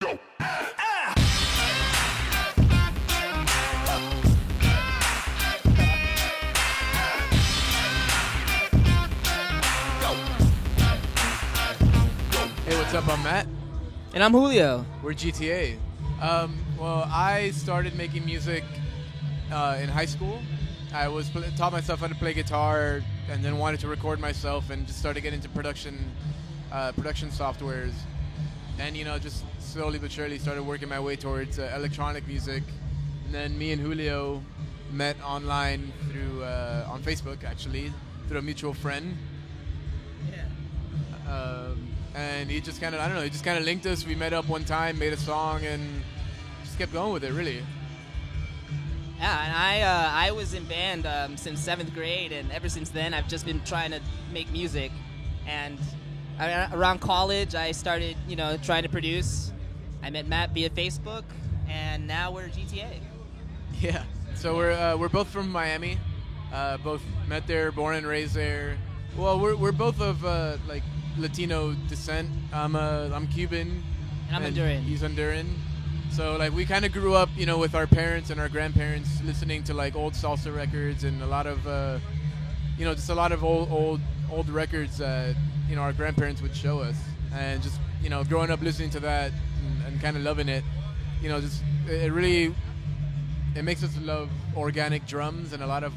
Hey, what's up? I'm Matt. And I'm Julio. We're GTA. Well, I started making music in high school. I taught myself how to play guitar, and then wanted to record myself, and just started getting into production softwares, and just slowly but surely started working my way towards electronic music. And then me and Julio met online through on Facebook, actually, through a mutual friend. And he just kind of, linked us. We met up one time, made a song, and just kept going with it, really. Yeah, and I was in band since 7th grade, and ever since then I've just been trying to make music. And around college I started, trying to produce. I met Matt via Facebook, and now we're GTA. Yeah, so we're both from Miami, both met there, born and raised there. Well, we're both of Latino descent. I'm Cuban, and I'm Honduran. He's Honduran. So we kind of grew up, with our parents and our grandparents listening to old salsa records and a lot of, just a lot of old records that our grandparents would show us, and just growing up listening to that and kind of loving it, it makes us love organic drums and a lot of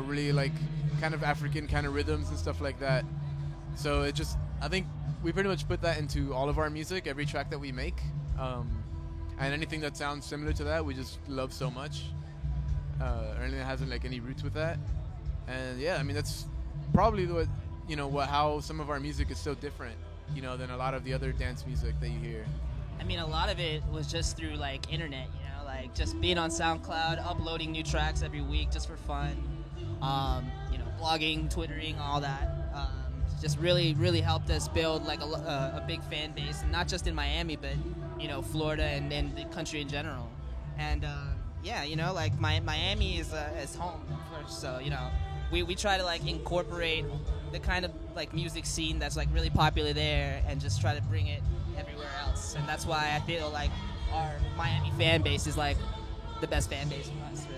really kind of African kind of rhythms and stuff like that. So I think we pretty much put that into all of our music, every track that we make. And anything that sounds similar to that, we just love so much. Or anything that hasn't any roots with that. And yeah, I mean, that's probably how some of our music is so different, than a lot of the other dance music that you hear. I mean, a lot of it was just through internet, just being on SoundCloud, uploading new tracks every week just for fun. Blogging, Twittering, all that. Just really, really helped us build a big fan base, and not just in Miami, but Florida and the country in general. And Miami is home first, so we try to incorporate the kind of music scene that's really popular there, and just try to bring it everywhere else. And that's why I feel like our Miami fan base is the best fan base for us, really.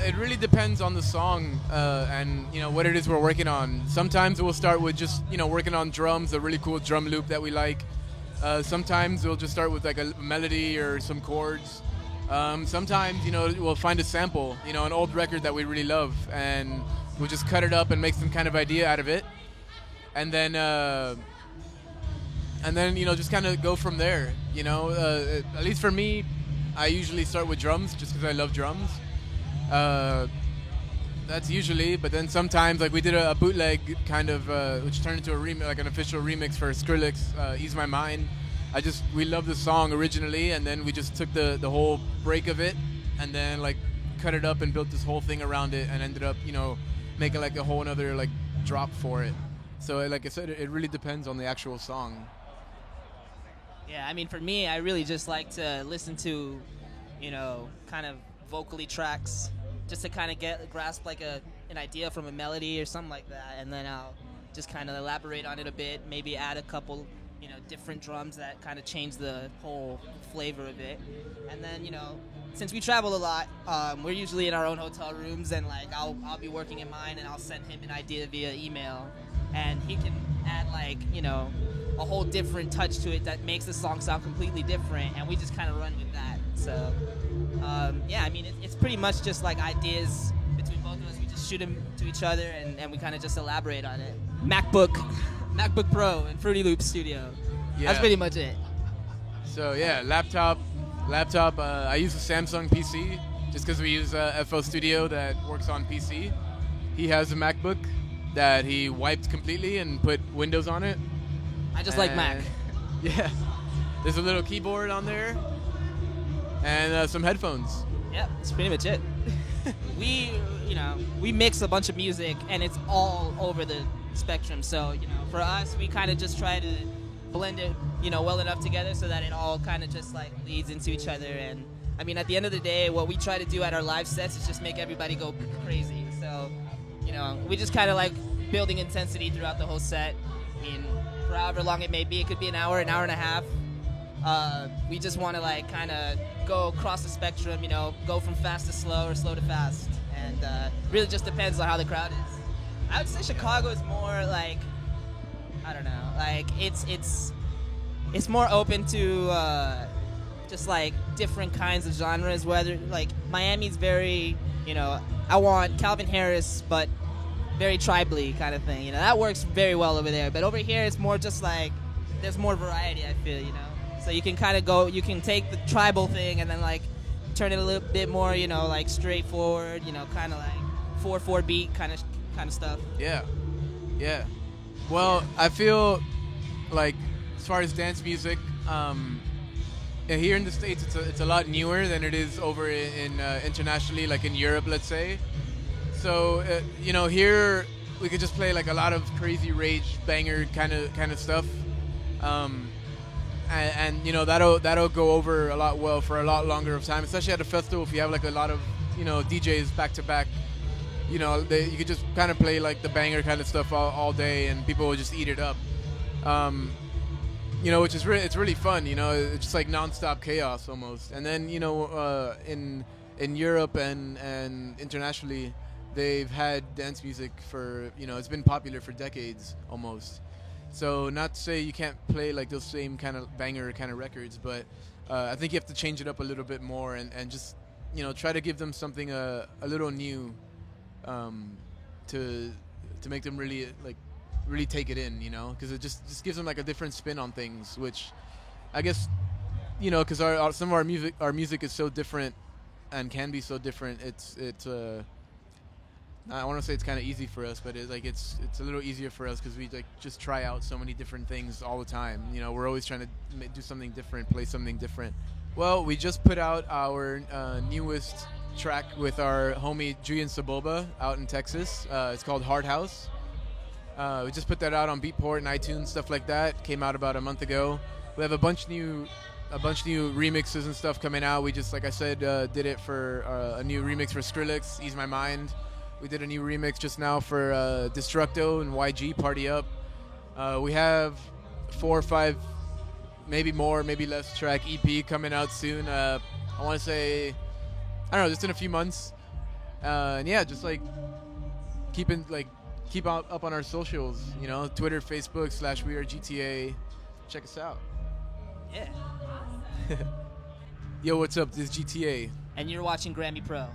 It really depends on the song and what it is we're working on. Sometimes we'll start with just working on drums, a really cool drum loop that we like. Sometimes we'll just start with a melody or some chords. Sometimes we'll find a sample, an old record that we really love, and we'll just cut it up and make some kind of idea out of it, and then just kind of go from there. At least for me, I usually start with drums just because I love drums. That's usually, but then sometimes we did a bootleg kind of which turned into a remix, an official remix for Skrillex, Ease My Mind. We loved the song originally, and then we just took the whole break of it and then cut it up and built this whole thing around it, and ended up making a whole another drop for it. So like I said, it really depends on the actual song. Yeah, I mean, for me, I really just like to listen to kind of vocally tracks, just to kind of grasp an idea from a melody or something like that, and then I'll just kind of elaborate on it a bit, maybe add a couple different drums that kind of change the whole flavor of it. And then since we travel a lot, we're usually in our own hotel rooms, and I'll be working in mine, and I'll send him an idea via email, and he can add a whole different touch to it that makes the song sound completely different, and we just kind of run with that. So I mean, it's pretty much just ideas between both of us. We just shoot them to each other, and we kind of just elaborate on it. MacBook Pro and Fruity Loops Studio. Yeah. That's pretty much it. So yeah, laptop. I use a Samsung PC just because we use FL Studio that works on PC. He has a MacBook that he wiped completely and put Windows on it. I just like Mac. Yeah. There's a little keyboard on there. And some headphones. Yeah, that's pretty much it. We mix a bunch of music, and it's all over the spectrum. So, for us, we kind of just try to blend it, well enough together so that it all kind of just leads into each other. And I mean, at the end of the day, what we try to do at our live sets is just make everybody go crazy. So, we just kind of building intensity throughout the whole set. I mean, for however long it may be, it could be an hour and a half. We just want to like kind of go across the spectrum, you know, go from fast to slow or slow to fast, and really just depends on how the crowd is. I would say Chicago is more like, I don't know, like it's more open to just like different kinds of genres. Whether like Miami's very, you know, I want Calvin Harris, but very tribally kind of thing. You know, that works very well over there. But over here, it's more just like there's more variety. I feel, you know, so you can kind of go, you can take the tribal thing and then like turn it a little bit more, you know, like straightforward. You know, kind of like 4/4 beat kind of stuff. Yeah. Well, I feel like as far as dance music, here in the States, it's a lot newer than it is over in internationally, like in Europe, let's say. So you know, here we could just play like a lot of crazy rage banger kind of stuff, and you know that'll go over a lot well for a lot longer of time, especially at a festival if you have like a lot of, you know, DJs back to back. You know, you could just kind of play like the banger kind of stuff all day, and people will just eat it up. You know, which is it's really fun. You know, it's just like nonstop chaos almost. And then, you know, in Europe and internationally, they've had dance music for, you know, it's been popular for decades almost. So not to say you can't play like those same kind of banger kind of records, but I think you have to change it up a little bit more and just, you know, try to give them something a little new, to make them really take it in, you know, because it just gives them like a different spin on things, which I guess, you know, because some of our music is so different and can be so different. It's I want to say it's kind of easy for us, but it's a little easier for us because we like just try out so many different things all the time. You know, we're always trying to do something different, play something different. Well, we just put out our newest track with our homie Julian Sebulba out in Texas. It's called Hard House. We just put that out on Beatport and iTunes, stuff like that. Came out about a month ago. We have a bunch new remixes and stuff coming out. We just, like I said, did it for a new remix for Skrillex, Ease My Mind. We did a new remix just now for Destructo and YG, Party Up. We have 4 or 5, maybe more, maybe less track EP coming out soon. I want to say, I don't know, just in a few months. And yeah, just like keep up on our socials, you know, Twitter, Facebook /WeAreGTA. Check us out. Yeah. Yo, what's up? This is GTA. And you're watching Grammy Pro.